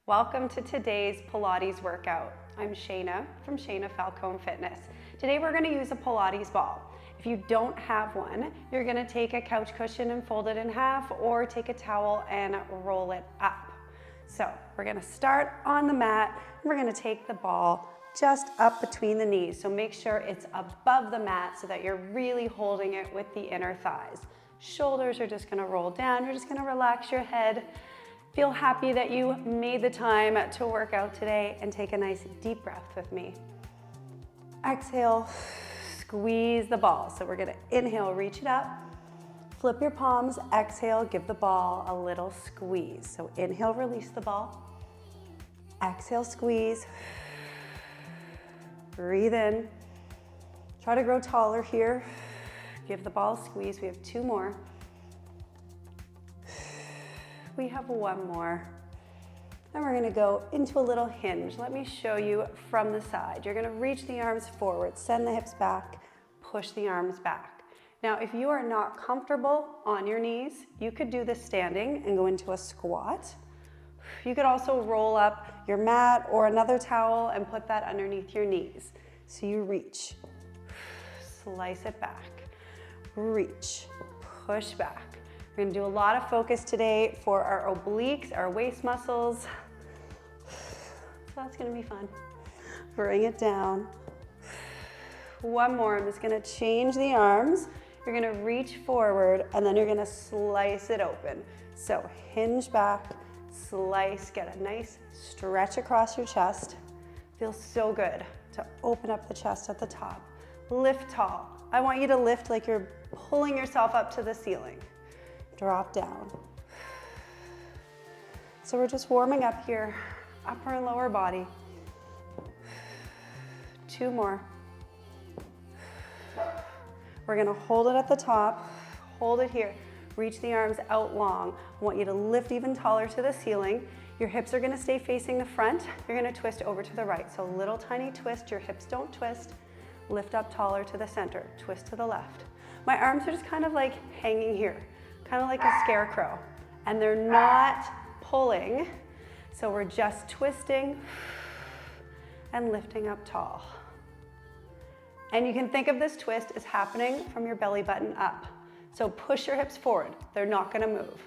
Welcome to today's Pilates workout. I'm Shaina from Shaina Falcone Fitness. Today we're going to use a Pilates ball. If you don't have one, you're going to take a couch cushion and fold it in half, or take a towel and roll it up. So we're going to start on the mat. We're going to take the ball just up between the knees. So make sure it's above the mat so that you're really holding it with the inner thighs. Shoulders are just going to roll down. You're just going to relax your head. Feel happy that you made the time to work out today, and take a nice deep breath with me. Exhale, squeeze the ball. So we're gonna inhale, reach it up, flip your palms, exhale, give the ball a little squeeze. So inhale, release the ball, exhale, squeeze, breathe in, try to grow taller here, give the ball a squeeze. We have two more. We have one more. And we're gonna go into a little hinge. Let me show you from the side. You're gonna reach the arms forward, send the hips back, push the arms back. Now, if you are not comfortable on your knees, you could do this standing and go into a squat. You could also roll up your mat or another towel and put that underneath your knees. So you reach, slice it back, reach, push back. We're gonna do a lot of focus today for our obliques, our waist muscles. So that's gonna be fun. Bring it down. One more, I'm just gonna change the arms. You're gonna reach forward, and then you're gonna slice it open. So hinge back, slice, get a nice stretch across your chest. Feels so good to open up the chest at the top. Lift tall. I want you to lift like you're pulling yourself up to the ceiling. Drop down. So we're just warming up here, upper and lower body. Two more. We're gonna hold it at the top, hold it here. Reach the arms out long. I want you to lift even taller to the ceiling. Your hips are gonna stay facing the front. You're gonna twist over to the right. So little tiny twist, your hips don't twist. Lift up taller to the center, twist to the left. My arms are just kind of like hanging here, kind of like a scarecrow, and they're not pulling, so we're just twisting and lifting up tall. And you can think of this twist as happening from your belly button up. So push your hips forward, they're not gonna move.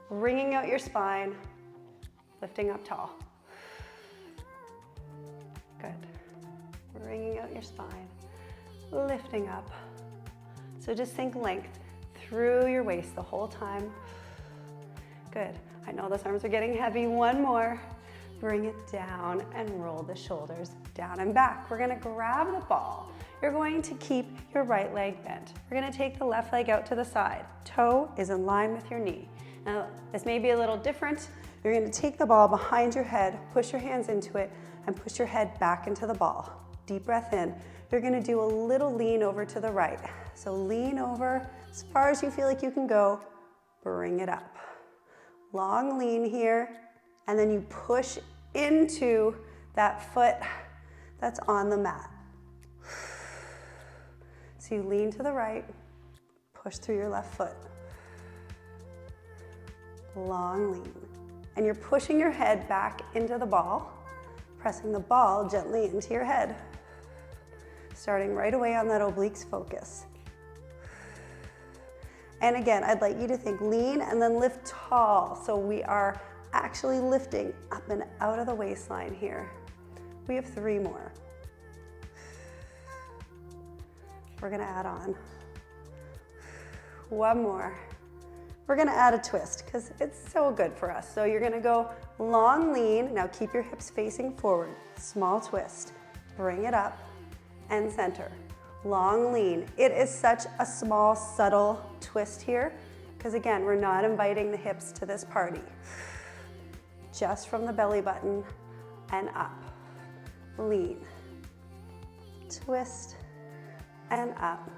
Wringing out your spine, lifting up tall. Good. Wringing out your spine, lifting up. So just think length through your waist the whole time. Good. I know those arms are getting heavy. One more. Bring it down and roll the shoulders down and back. We're gonna grab the ball. You're going to keep your right leg bent. We're gonna take the left leg out to the side. Toe is in line with your knee. Now, this may be a little different. You're gonna take the ball behind your head, push your hands into it, and push your head back into the ball. Deep breath in. You're gonna do a little lean over to the right. So lean over as far as you feel like you can go, bring it up. Long lean here, and then you push into that foot that's on the mat. So you lean to the right, push through your left foot. Long lean. And you're pushing your head back into the ball, pressing the ball gently into your head. Starting right away on that obliques focus. And again, I'd like you to think lean and then lift tall. So we are actually lifting up and out of the waistline here. We have three more. We're gonna add on. One more. We're gonna add a twist because it's so good for us. So you're gonna go long lean. Now keep your hips facing forward. Small twist. Bring it up and center. Long lean. It is such a small, subtle twist here, because again, we're not inviting the hips to this party. Just from the belly button and up. Lean. Twist and up.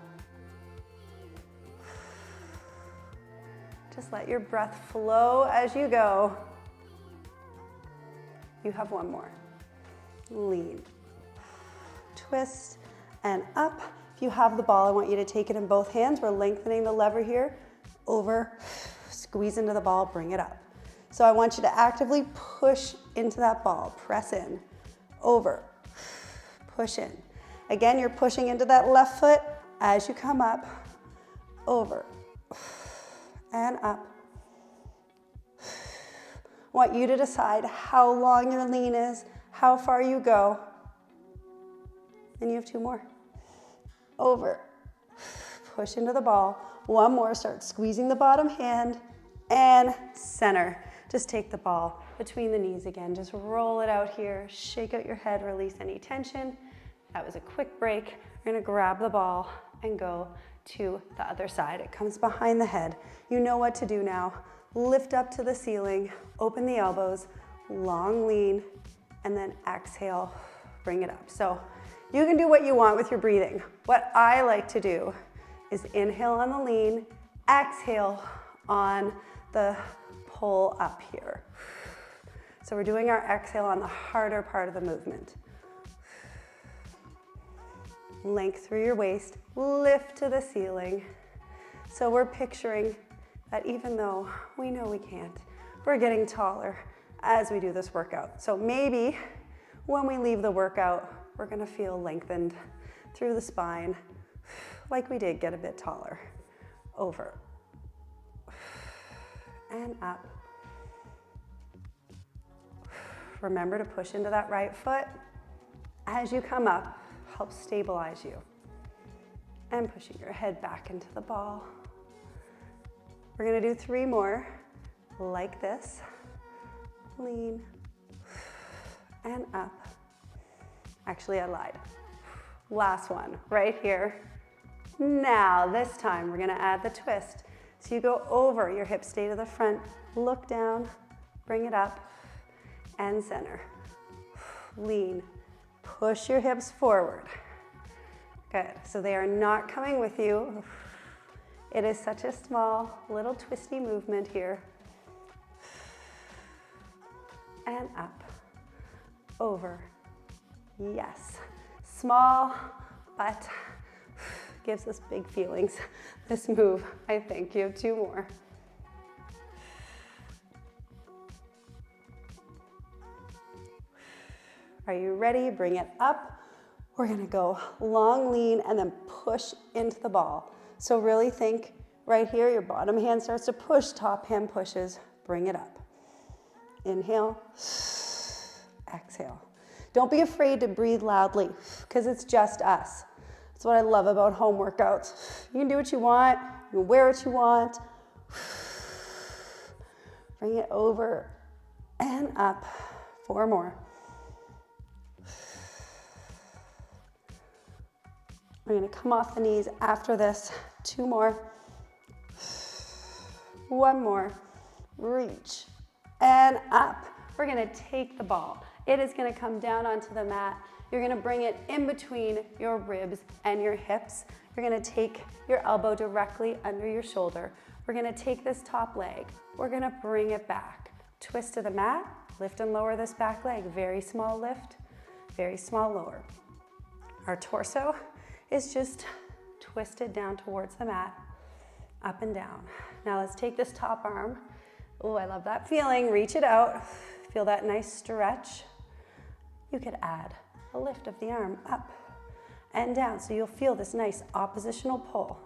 Just let your breath flow as you go. You have one more. Lean. Twist and up. If you have the ball, I want you to take it in both hands. We're lengthening the lever here. Over, squeeze into the ball, bring it up. So I want you to actively push into that ball. Press in, over, push in. Again, you're pushing into that left foot as you come up, over, and up. I want you to decide how long your lean is, how far you go. And you have 2 more. Over, push into the ball. 1 more, start squeezing the bottom hand, and center. Just take the ball between the knees again. Just roll it out here, shake out your head, release any tension. That was a quick break. We're gonna grab the ball and go to the other side. It comes behind the head. You know what to do now. Lift up to the ceiling, open the elbows, long lean, and then exhale, bring it up. So you can do what you want with your breathing. What I like to do is inhale on the lean, exhale on the pull up here. So we're doing our exhale on the harder part of the movement. Length through your waist, lift to the ceiling. So we're picturing that even though we know we can't, we're getting taller as we do this workout. So maybe when we leave the workout, we're gonna feel lengthened through the spine, like we did get a bit taller. Over, and up. Remember to push into that right foot. As you come up, help stabilize you. And pushing your head back into the ball. We're gonna do 3 more, like this. Lean, and up. Actually, I lied. Last one, right here. Now, this time, we're gonna add the twist. So you go over, your hips stay to the front, look down, bring it up, and center. Lean, push your hips forward. Good, so they are not coming with you. It is such a small, little twisty movement here. And up, over, yes. Small, but gives us big feelings. This move, I think. You have 2 more. Are you ready? Bring it up. We're gonna go long lean and then push into the ball. So really think right here, your bottom hand starts to push, top hand pushes, bring it up. Inhale, exhale. Don't be afraid to breathe loudly because it's just us. That's what I love about home workouts. You can do what you want, you can wear what you want. Bring it over and up. 4 more. We're gonna come off the knees after this. 2 more. 1 more. Reach and up. We're gonna take the ball. It is gonna come down onto the mat. You're gonna bring it in between your ribs and your hips. You're gonna take your elbow directly under your shoulder. We're gonna take this top leg. We're gonna bring it back. Twist to the mat, lift and lower this back leg. Very small lift, very small lower. Our torso is just twisted down towards the mat, up and down. Now let's take this top arm. Oh, I love that feeling. Reach it out. Feel that nice stretch. You could add a lift of the arm up and down, so you'll feel this nice oppositional pull.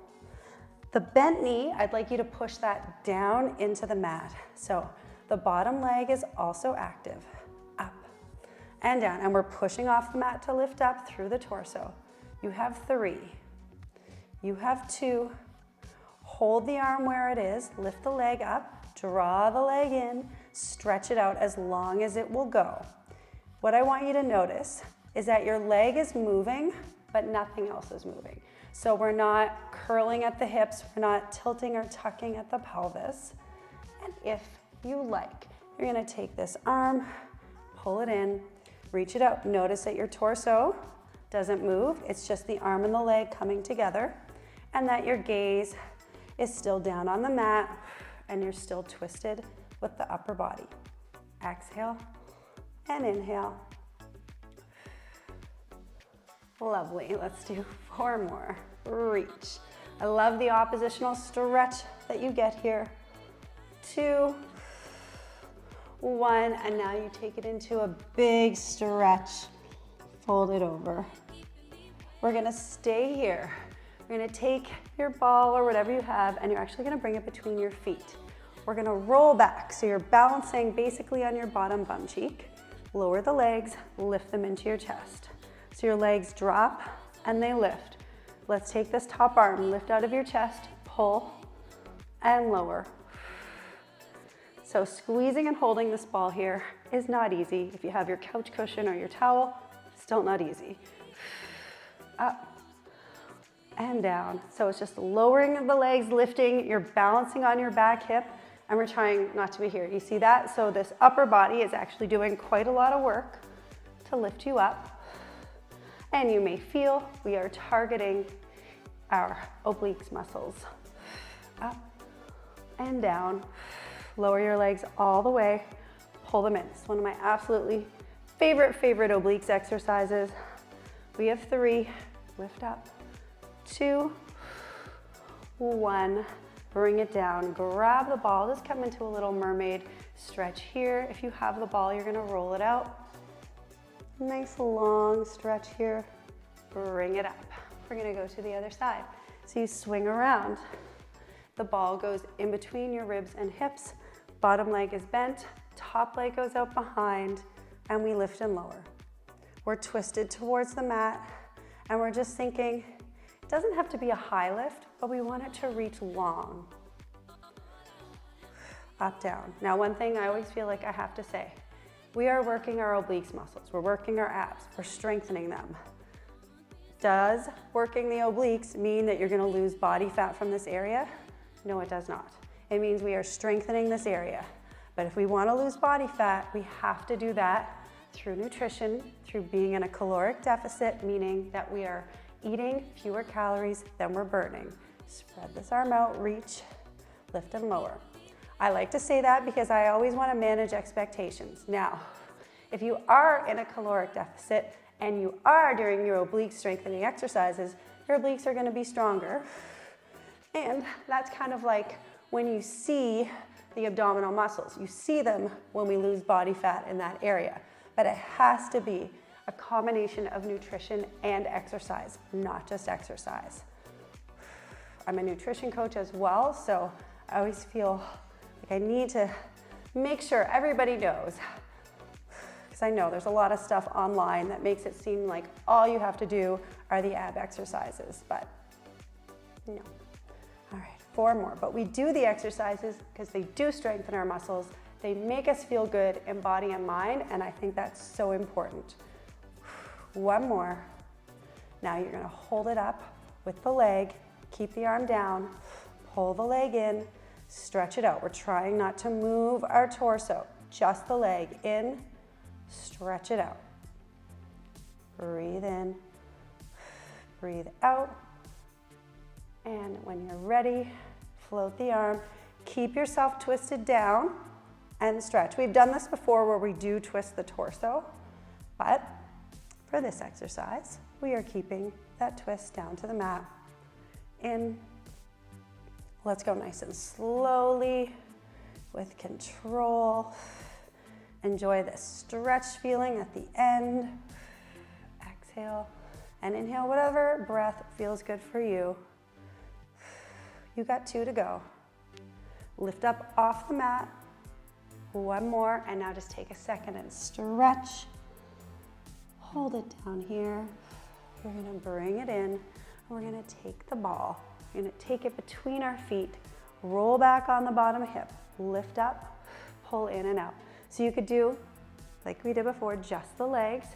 The bent knee, I'd like you to push that down into the mat. So the bottom leg is also active, up and down, and we're pushing off the mat to lift up through the torso. You have 3, you have 2, hold the arm where it is, lift the leg up, draw the leg in, stretch it out as long as it will go. What I want you to notice is that your leg is moving, but nothing else is moving. So we're not curling at the hips, we're not tilting or tucking at the pelvis. And if you like, you're gonna take this arm, pull it in, reach it out. Notice that your torso doesn't move, it's just the arm and the leg coming together, and that your gaze is still down on the mat and you're still twisted with the upper body. Exhale and inhale. Lovely, let's do 4 more. Reach. I love the oppositional stretch that you get here. 2, 1, and now you take it into a big stretch. Fold it over. We're gonna stay here. You're gonna take your ball or whatever you have, and you're actually gonna bring it between your feet. We're gonna roll back, so you're balancing basically on your bottom bum cheek. Lower the legs, lift them into your chest. So your legs drop and they lift. Let's take this top arm, lift out of your chest, pull and lower. So squeezing and holding this ball here is not easy. If you have your couch cushion or your towel, still not easy. Up and down. So it's just lowering the legs, lifting, you're balancing on your back hip, and we're trying not to be here. You see that? So this upper body is actually doing quite a lot of work to lift you up. And you may feel we are targeting our obliques muscles. Up and down. Lower your legs all the way, pull them in. It's one of my absolutely favorite obliques exercises. We have 3, lift up, 2, 1, bring it down, grab the ball, just come into a little mermaid stretch here. If you have the ball, you're gonna roll it out. Nice long stretch here, bring it up. We're gonna go to the other side. So you swing around. The ball goes in between your ribs and hips, bottom leg is bent, top leg goes out behind, and we lift and lower. We're twisted towards the mat, and we're just thinking, it doesn't have to be a high lift, but we want it to reach long. Up, down. Now, one thing I always feel like I have to say, we are working our obliques muscles, we're working our abs, we're strengthening them. Does working the obliques mean that you're gonna lose body fat from this area? No, it does not. It means we are strengthening this area. But if we wanna lose body fat, we have to do that through nutrition, through being in a caloric deficit, meaning that we are eating fewer calories than we're burning. Spread this arm out, reach, lift and lower. I like to say that because I always wanna manage expectations. Now, if you are in a caloric deficit and you are doing your oblique strengthening exercises, your obliques are gonna be stronger. And that's kind of like when you see the abdominal muscles. You see them when we lose body fat in that area. But it has to be a combination of nutrition and exercise, not just exercise. I'm a nutrition coach as well, so I always feel like I need to make sure everybody knows, because I know there's a lot of stuff online that makes it seem like all you have to do are the ab exercises, but no. All right, 4 more, but we do the exercises because they do strengthen our muscles. They make us feel good in body and mind, and I think that's so important. 1 more. Now you're gonna hold it up with the leg, keep the arm down, pull the leg in, stretch it out. We're trying not to move our torso, just the leg in, stretch it out. Breathe in, breathe out. And when you're ready, float the arm. Keep yourself twisted down and stretch. We've done this before where we do twist the torso, but for this exercise, we are keeping that twist down to the mat. In. Let's go nice and slowly with control. Enjoy this stretch feeling at the end. Exhale and inhale whatever breath feels good for you. You got 2 to go. Lift up off the mat. 1 more, and now just take a second and stretch. Hold it down here. We're gonna bring it in, and we're gonna take the ball. We're gonna take it between our feet, roll back on the bottom hip, lift up, pull in and out. So you could do, like we did before, just the legs.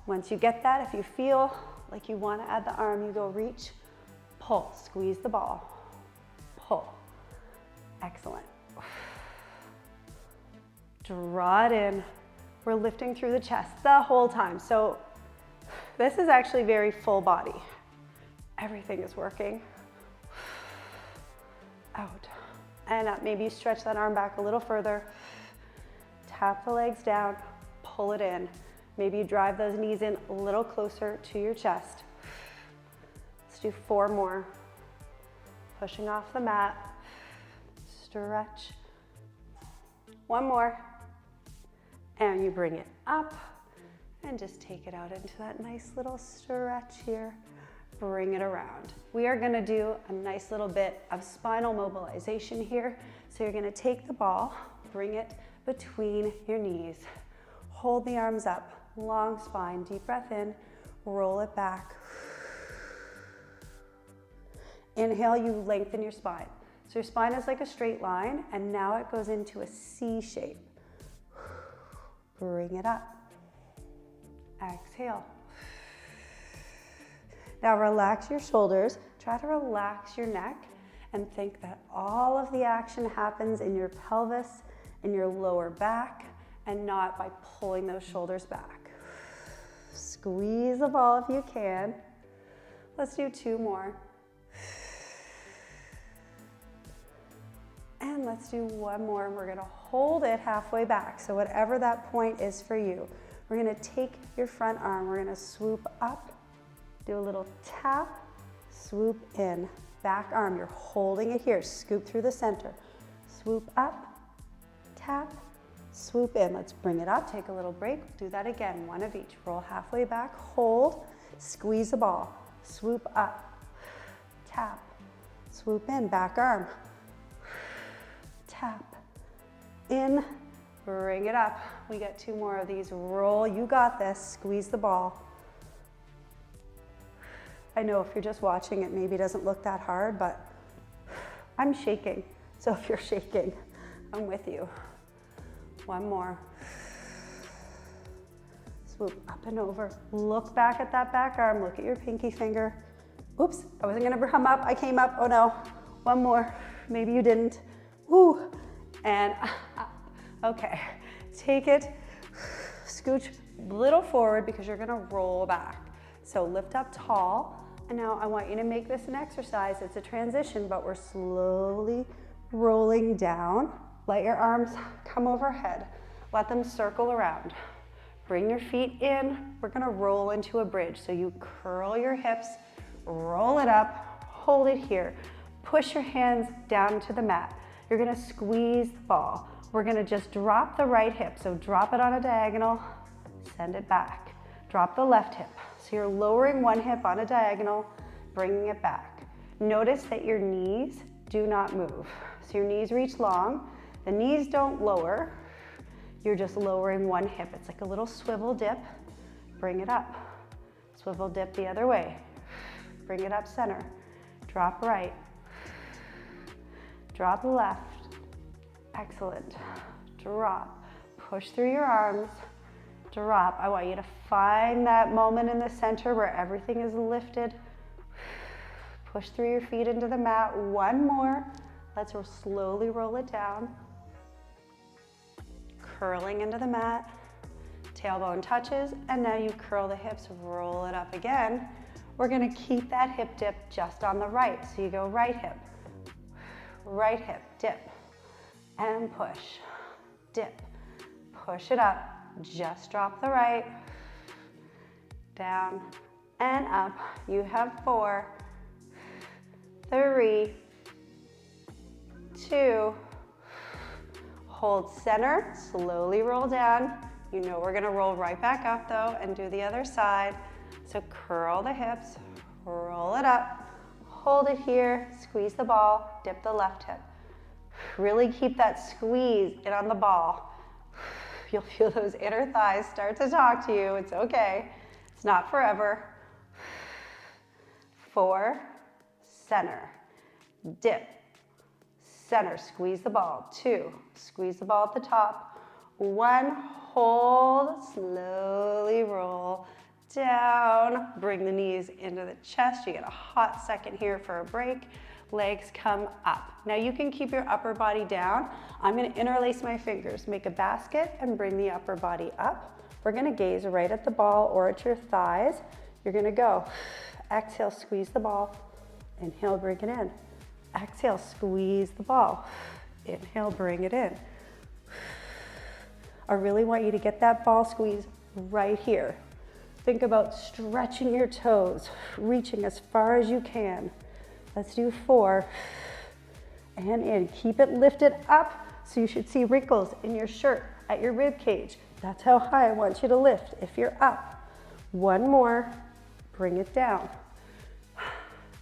Once you get that, if you feel like you wanna add the arm, you go reach, pull, squeeze the ball, pull. Excellent. Draw it in. We're lifting through the chest the whole time. So this is actually very full body. Everything is working. Out. And up. Maybe you stretch that arm back a little further. Tap the legs down, pull it in. Maybe you drive those knees in a little closer to your chest. Let's do 4 more. Pushing off the mat. Stretch. 1 more. And you bring it up and just take it out into that nice little stretch here. Bring it around. We are gonna do a nice little bit of spinal mobilization here. So you're gonna take the ball, bring it between your knees. Hold the arms up, long spine, deep breath in, roll it back. Inhale, you lengthen your spine. So your spine is like a straight line, and now it goes into a C shape. Bring it up. Exhale. Now relax your shoulders. Try to relax your neck and think that all of the action happens in your pelvis, in your lower back, and not by pulling those shoulders back. Squeeze the ball if you can. Let's do 2 more. And let's do 1 more. We're gonna hold it halfway back. So whatever that point is for you, we're gonna take your front arm, we're gonna swoop up, do a little tap, swoop in. Back arm, you're holding it here. Scoop through the center. Swoop up, tap, swoop in. Let's bring it up, take a little break. Do that again, 1 of each. Roll halfway back, hold, squeeze the ball. Swoop up, tap, swoop in. Back arm, tap, in, bring it up. We got 2 more of these. Roll, you got this. Squeeze the ball. I know if you're just watching, it maybe doesn't look that hard, but I'm shaking. So if you're shaking, I'm with you. 1 more. Swoop up and over. Look back at that back arm. Look at your pinky finger. Oops, I wasn't gonna come up. I came up. Oh no. 1 more. Maybe you didn't. Woo. And up. Okay. Take it. Scooch a little forward because you're gonna roll back. So lift up tall. And now I want you to make this an exercise. It's a transition, but we're slowly rolling down. Let your arms come overhead. Let them circle around. Bring your feet in. We're gonna roll into a bridge. So you curl your hips, roll it up, hold it here. Push your hands down to the mat. You're gonna squeeze the ball. We're gonna just drop the right hip. So drop it on a diagonal, send it back. Drop the left hip. So you're lowering 1 hip on a diagonal, bringing it back. Notice that your knees do not move. So your knees reach long. The knees don't lower. You're just lowering 1 hip. It's like a little swivel dip. Bring it up. Swivel dip the other way. Bring it up center. Drop right. Drop left. Excellent. Drop. Push through your arms. Drop. I want you to find that moment in the center where everything is lifted. Push through your feet into the mat. 1 more. Let's slowly roll it down. Curling into the mat. Tailbone touches, and now you curl the hips, roll it up again. We're gonna keep that hip dip just on the right. So you go right hip, dip, and push, dip, push it up. Just drop the right, down and up. You have 4, 3, 2, hold center, slowly roll down. You know we're gonna roll right back up though and do the other side. So curl the hips, roll it up, hold it here, squeeze the ball, dip the left hip. Really keep that squeeze in on the ball. You'll feel those inner thighs start to talk to you. It's okay. It's not forever. 4, center, dip, center, squeeze the ball. 2, squeeze the ball at the top. 1, hold, slowly roll down. Bring the knees into the chest. You get a hot second here for a break. Legs come up. Now you can keep your upper body down. I'm gonna interlace my fingers, make a basket and bring the upper body up. We're gonna gaze right at the ball or at your thighs. You're gonna go. Exhale, squeeze the ball. Inhale, bring it in. Exhale, squeeze the ball. Inhale, bring it in. I really want you to get that ball squeeze right here. Think about stretching your toes, reaching as far as you can. Let's do 4, and in. Keep it lifted up, so you should see wrinkles in your shirt, at your rib cage. That's how high I want you to lift. If you're up, one more, bring it down.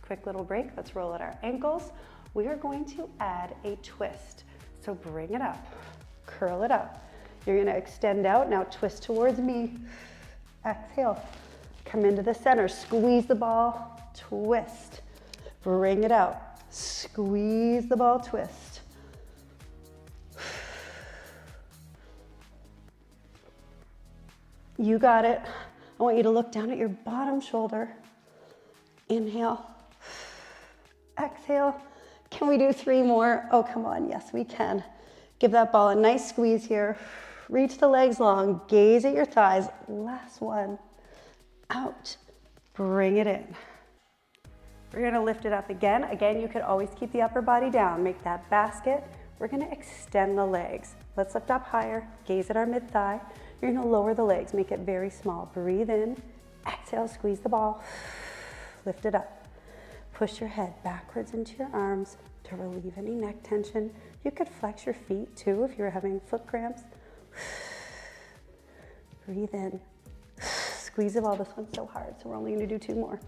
Quick little break, let's roll at our ankles. We are going to add a twist. So bring it up, curl it up. You're gonna extend out, now twist towards me. Exhale, come into the center, squeeze the ball, twist. Bring it out, squeeze the ball, twist. You got it. I want you to look down at your bottom shoulder. Inhale, exhale. Can we do 3 more? Oh, come on, yes, we can. Give that ball a nice squeeze here. Reach the legs long, gaze at your thighs. Last one, out, bring it in. We're gonna lift it up again. Again, you could always keep the upper body down. Make that basket. We're gonna extend the legs. Let's lift up higher, gaze at our mid-thigh. You're gonna lower the legs, make it very small. Breathe in, exhale, squeeze the ball. Lift it up. Push your head backwards into your arms to relieve any neck tension. You could flex your feet too if you're having foot cramps. Breathe in. Squeeze the ball. This one's so hard, so we're only gonna do 2 more.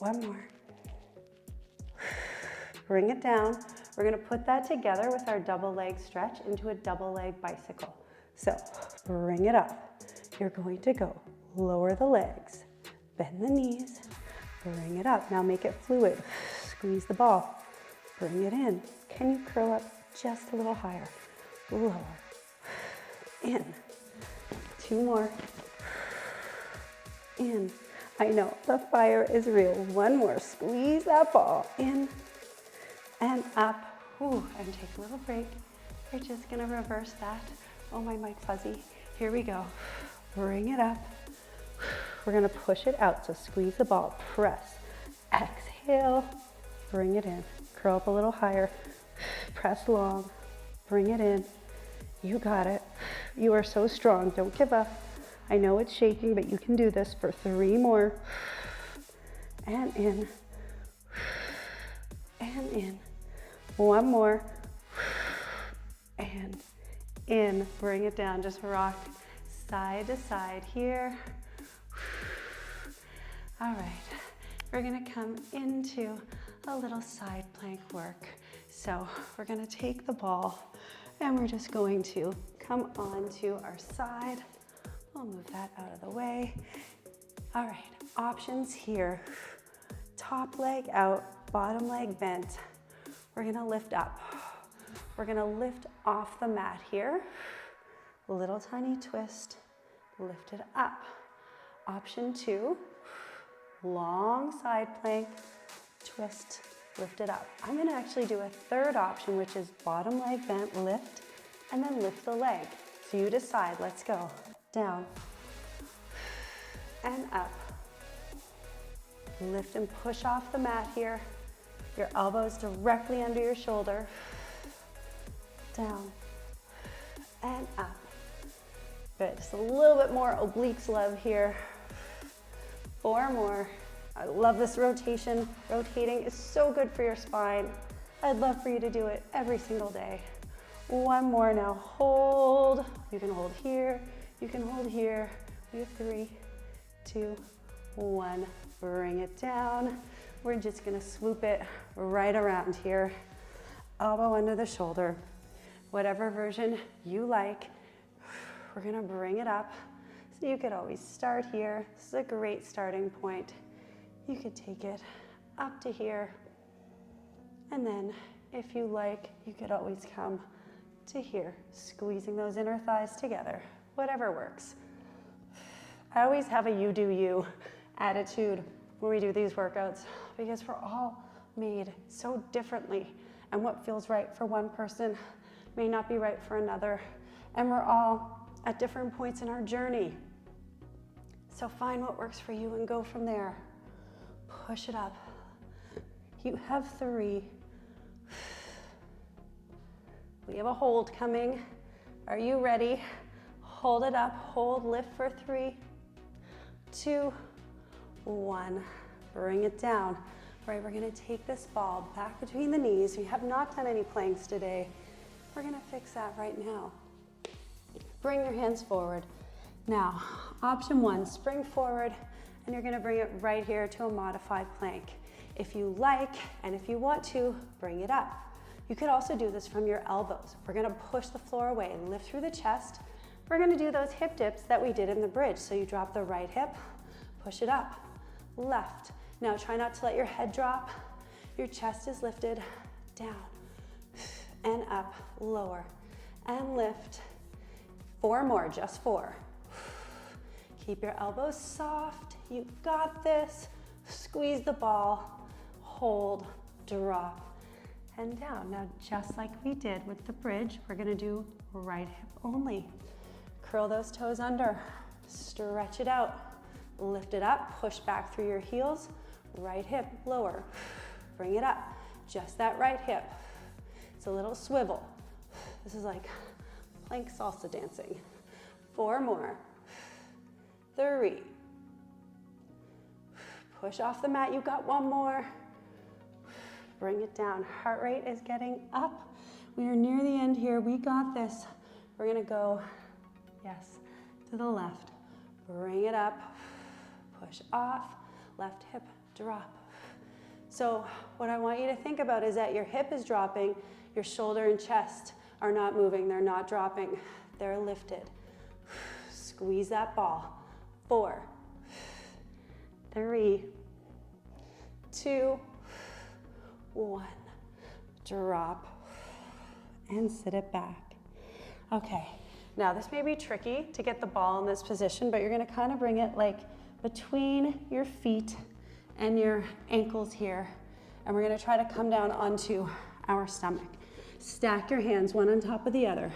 One more. Bring it down. We're gonna put that together with our double leg stretch into a double leg bicycle. So bring it up. You're going to go lower the legs, bend the knees, bring it up. Now make it fluid. Squeeze the ball, bring it in. Can you curl up just a little higher? Lower, in. 2 more, in. I know, the fire is real. 1 more, squeeze that ball, in and up. Ooh, and take a little break. We're just gonna reverse that. Oh, my mic fuzzy. Here we go. Bring it up. We're gonna push it out, so squeeze the ball, press. Exhale, bring it in. Curl up a little higher, press long, bring it in. You got it. You are so strong, don't give up. I know it's shaking, but you can do this for 3 more. And in, and in. 1 more, and in. Bring it down, just rock side to side here. All right, we're gonna come into a little side plank work. So we're gonna take the ball and we're just going to come onto our side. We'll move that out of the way. All right, options here. Top leg out, bottom leg bent. We're gonna lift up. We're gonna lift off the mat here. Little tiny twist, lift it up. Option 2, long side plank, twist, lift it up. I'm gonna actually do a 3rd option, which is bottom leg bent, lift, and then lift the leg. So you decide, let's go. Down, and up. Lift and push off the mat here. Your elbows directly under your shoulder. Down, and up. Good, just a little bit more obliques love here. 4 more. I love this rotation. Rotating is so good for your spine. I'd love for you to do it every single day. 1 more now, hold. You can hold here, you can hold here. We have 3, 2, 1. Bring it down. We're just gonna swoop it right around here. Elbow under the shoulder. Whatever version you like. We're gonna bring it up. So you could always start here. This is a great starting point. You could take it up to here. And then if you like, you could always come to here, squeezing those inner thighs together. Whatever works. I always have a you do you attitude when we do these workouts because we're all made so differently, and what feels right for one person may not be right for another, and we're all at different points in our journey. So find what works for you and go from there. Push it up. You have 3. We have a hold coming. Are you ready? Hold it up, hold, lift for 3, 2, 1. Bring it down. All right, we're gonna take this ball back between the knees. We have not done any planks today. We're gonna fix that right now. Bring your hands forward. Now, option one, spring forward, and you're gonna bring it right here to a modified plank. If you like, and if you want to, bring it up. You could also do this from your elbows. We're gonna push the floor away and lift through the chest. We're gonna do those hip dips that we did in the bridge. So you drop the right hip, push it up, left. Now try not to let your head drop. Your chest is lifted, down, and up, lower, and lift. 4 more, just 4. Keep your elbows soft, you got this. Squeeze the ball, hold, drop, and down. Now, just like we did with the bridge, we're gonna do right hip only. Curl those toes under, stretch it out, lift it up, push back through your heels, right hip lower, bring it up, just that right hip. It's a little swivel. This is like plank salsa dancing. 4 more, 3. Push off the mat, you got 1 more. Bring it down, heart rate is getting up. We are near the end here, we got this. We're gonna go, yes, to the left. Bring it up, push off, left hip, drop. So what I want you to think about is that your hip is dropping, your shoulder and chest are not moving, they're not dropping, they're lifted. Squeeze that ball. 4, 3, 2, 1. Drop and sit it back. Okay, now this may be tricky to get the ball in this position, but you're gonna kind of bring it like between your feet and your ankles here, and we're gonna try to come down onto our stomach. Stack your hands one on top of the other.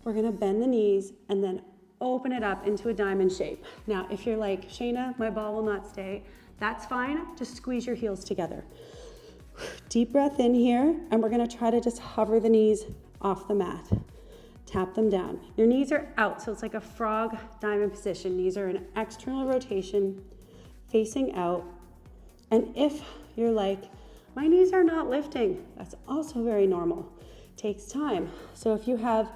We're gonna bend the knees and then open it up into a diamond shape. Now, if you're like, Shaina, my ball will not stay, that's fine. Just squeeze your heels together. Deep breath in here, and we're gonna try to just hover the knees off the mat. Tap them down. Your knees are out, so it's like a frog diamond position. Knees are in external rotation, facing out. And if you're like, my knees are not lifting, that's also very normal. Takes time. So if you have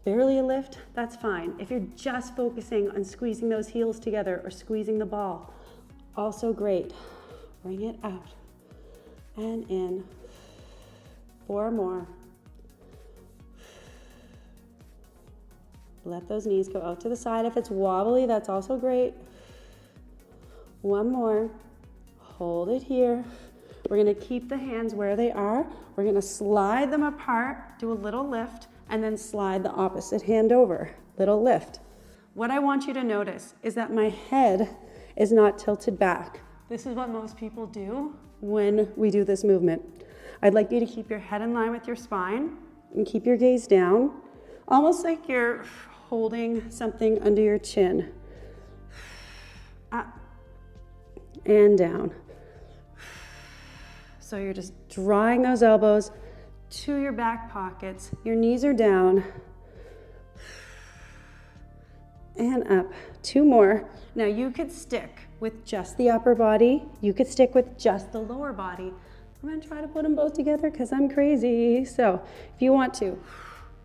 barely a lift, that's fine. If you're just focusing on squeezing those heels together or squeezing the ball, also great. Bring it out and in. 4 more. Let those knees go out to the side. If it's wobbly, that's also great. 1 more. Hold it here. We're gonna keep the hands where they are. We're gonna slide them apart, do a little lift, and then slide the opposite hand over. Little lift. What I want you to notice is that my head is not tilted back. This is what most people do when we do this movement. I'd like you to keep your head in line with your spine and keep your gaze down, almost like you're holding something under your chin. Up and down. So you're just drawing those elbows to your back pockets. Your knees are down. And up. 2 more. Now you could stick with just the upper body. You could stick with just the lower body. I'm gonna try to put them both together because I'm crazy. So if you want to,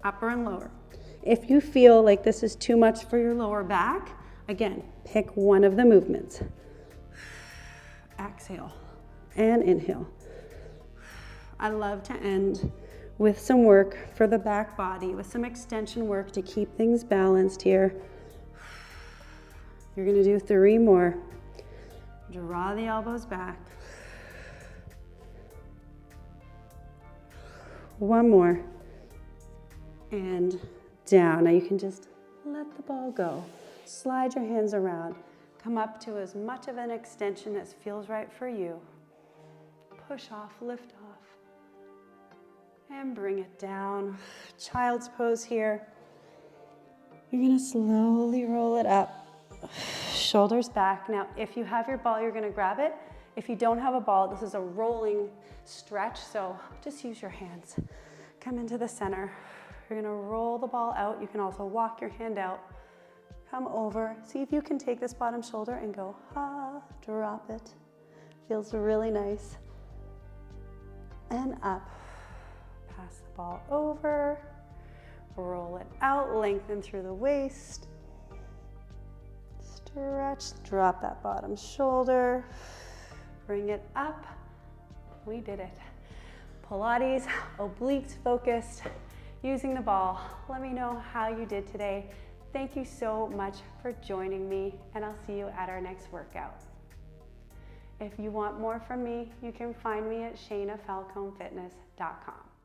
upper and lower. If you feel like this is too much for your lower back, again, pick one of the movements. Exhale and inhale. I love to end with some work for the back body, with some extension work to keep things balanced here. You're gonna do 3 more. Draw the elbows back. 1 more. And down. Now you can just let the ball go. Slide your hands around. Come up to as much of an extension as feels right for you. Push off, lift off. And bring it down. Child's pose here. You're gonna slowly roll it up. Shoulders back. Now, if you have your ball, you're gonna grab it. If you don't have a ball, this is a rolling stretch, so just use your hands. Come into the center. You're gonna roll the ball out. You can also walk your hand out. Come over. See if you can take this bottom shoulder and go, drop it. Feels really nice. And up. Pass the ball over. Roll it out, lengthen through the waist. Stretch, drop that bottom shoulder. Bring it up. We did it. Pilates, obliques focused, using the ball. Let me know how you did today. Thank you so much for joining me, and I'll see you at our next workout. If you want more from me, you can find me at ShainaFalconeFitness.com.